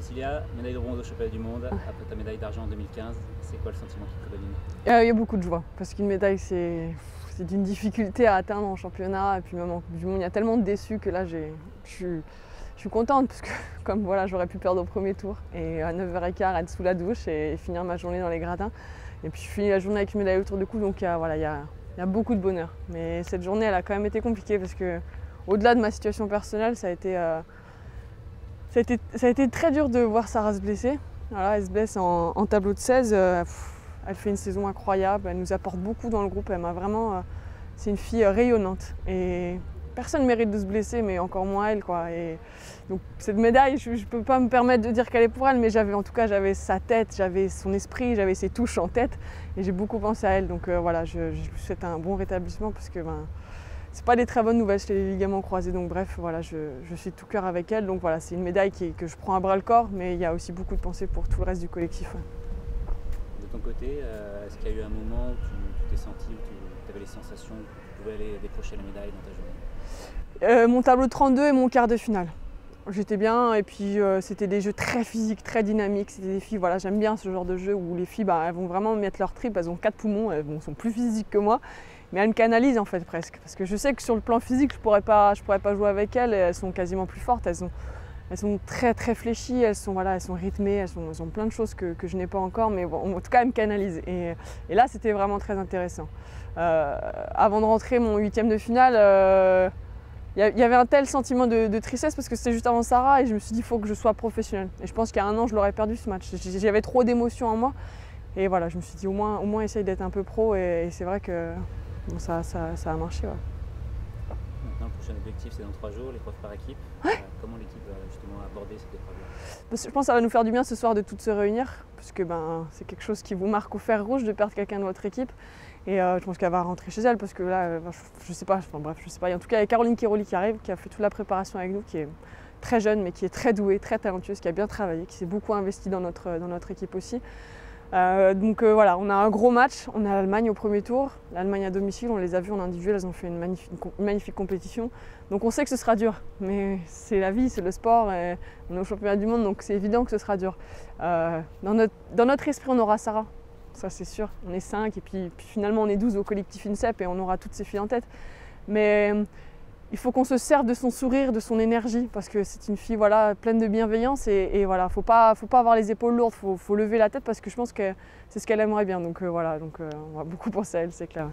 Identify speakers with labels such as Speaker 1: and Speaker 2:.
Speaker 1: Cécilia, médaille de bronze au championnat du monde, après ta médaille d'argent en 2015, c'est quoi le sentiment qui te prédomine?
Speaker 2: Il y a beaucoup de joie, parce qu'une médaille c'est d'une difficulté à atteindre en championnat, et puis même en Coupe du Monde, il y a tellement de déçus que là je suis contente, parce que comme voilà, j'aurais pu perdre au premier tour, et à 9h15 être sous la douche et finir ma journée dans les gradins. Et puis je finis la journée avec une médaille autour du cou, donc il y a beaucoup de bonheur. Mais cette journée elle a quand même été compliquée, parce que au-delà de ma situation personnelle, ça a été très dur de voir Sarah se blesser. Voilà, elle se blesse en tableau de 16. Elle fait une saison incroyable, elle nous apporte beaucoup dans le groupe. Elle m'a vraiment, c'est une fille rayonnante. Et personne ne mérite de se blesser, mais encore moins elle, quoi. Et donc cette médaille, je ne peux pas me permettre de dire qu'elle est pour elle, mais j'avais sa tête, j'avais son esprit, j'avais ses touches en tête. Et j'ai beaucoup pensé à elle. Donc voilà, je lui souhaite un bon rétablissement, parce que c'est pas des très bonnes nouvelles chez les ligaments croisés, donc bref, voilà, je suis de tout cœur avec elle. Donc voilà, c'est une médaille que je prends à bras le corps, mais il y a aussi beaucoup de pensées pour tout le reste du collectif. Ouais.
Speaker 1: De ton côté, est-ce qu'il y a eu un moment où tu t'es senti, où tu avais les sensations que tu pouvais aller décrocher la médaille dans ta journée?
Speaker 2: Mon tableau de 32 et mon quart de finale. J'étais bien, et puis c'était des jeux très physiques, très dynamiques. C'était des filles, voilà, j'aime bien ce genre de jeu où les filles, elles vont vraiment mettre leur trip, elles ont 4 poumons, elles sont plus physiques que moi. Mais elles me canalisent en fait presque, parce que je sais que sur le plan physique, je pourrais pas jouer avec elles. Elles sont quasiment plus fortes, elles sont très très fléchies, elles sont rythmées, elles ont plein de choses que je n'ai pas encore, mais bon, en tout cas elles me canalisent. Et là c'était vraiment très intéressant. Avant de rentrer mon 8e de finale, il y avait un tel sentiment de tristesse, parce que c'était juste avant Sarah, et je me suis dit il faut que je sois professionnelle. Et je pense qu'il y a un an je l'aurais perdu ce match. J'avais trop d'émotions en moi, et voilà, je me suis dit au moins essaye d'être un peu pro, et c'est vrai que bon, ça a marché. Ouais.
Speaker 1: Maintenant, le prochain objectif, c'est dans 3 jours, l'épreuve par équipe. Comment l'équipe va justement aborder cette épreuve-là?
Speaker 2: Je pense que ça va nous faire du bien ce soir de toutes se réunir, parce que c'est quelque chose qui vous marque au fer rouge de perdre quelqu'un de votre équipe. Et je pense qu'elle va rentrer chez elle, parce que là, je sais pas, je sais pas. En tout cas, il y a Caroline Kiroli qui arrive, qui a fait toute la préparation avec nous, qui est très jeune, mais qui est très douée, très talentueuse, qui a bien travaillé, qui s'est beaucoup investie dans notre équipe aussi. Donc voilà, on a un gros match, on a l'Allemagne au premier tour, l'Allemagne à domicile, on les a vus en individuel, elles ont fait une magnifique compétition. Donc on sait que ce sera dur, mais c'est la vie, c'est le sport, et on est au championnat du monde, donc c'est évident que ce sera dur. Dans notre esprit, on aura Sarah, ça c'est sûr, on est 5, et puis finalement on est 12 au collectif INSEP, et on aura toutes ces filles en tête. Mais il faut qu'on se serve de son sourire, de son énergie, parce que c'est une fille, voilà, pleine de bienveillance, et voilà, faut pas avoir les épaules lourdes, faut lever la tête, parce que je pense que c'est ce qu'elle aimerait bien. Donc voilà, on va beaucoup penser à elle, c'est clair.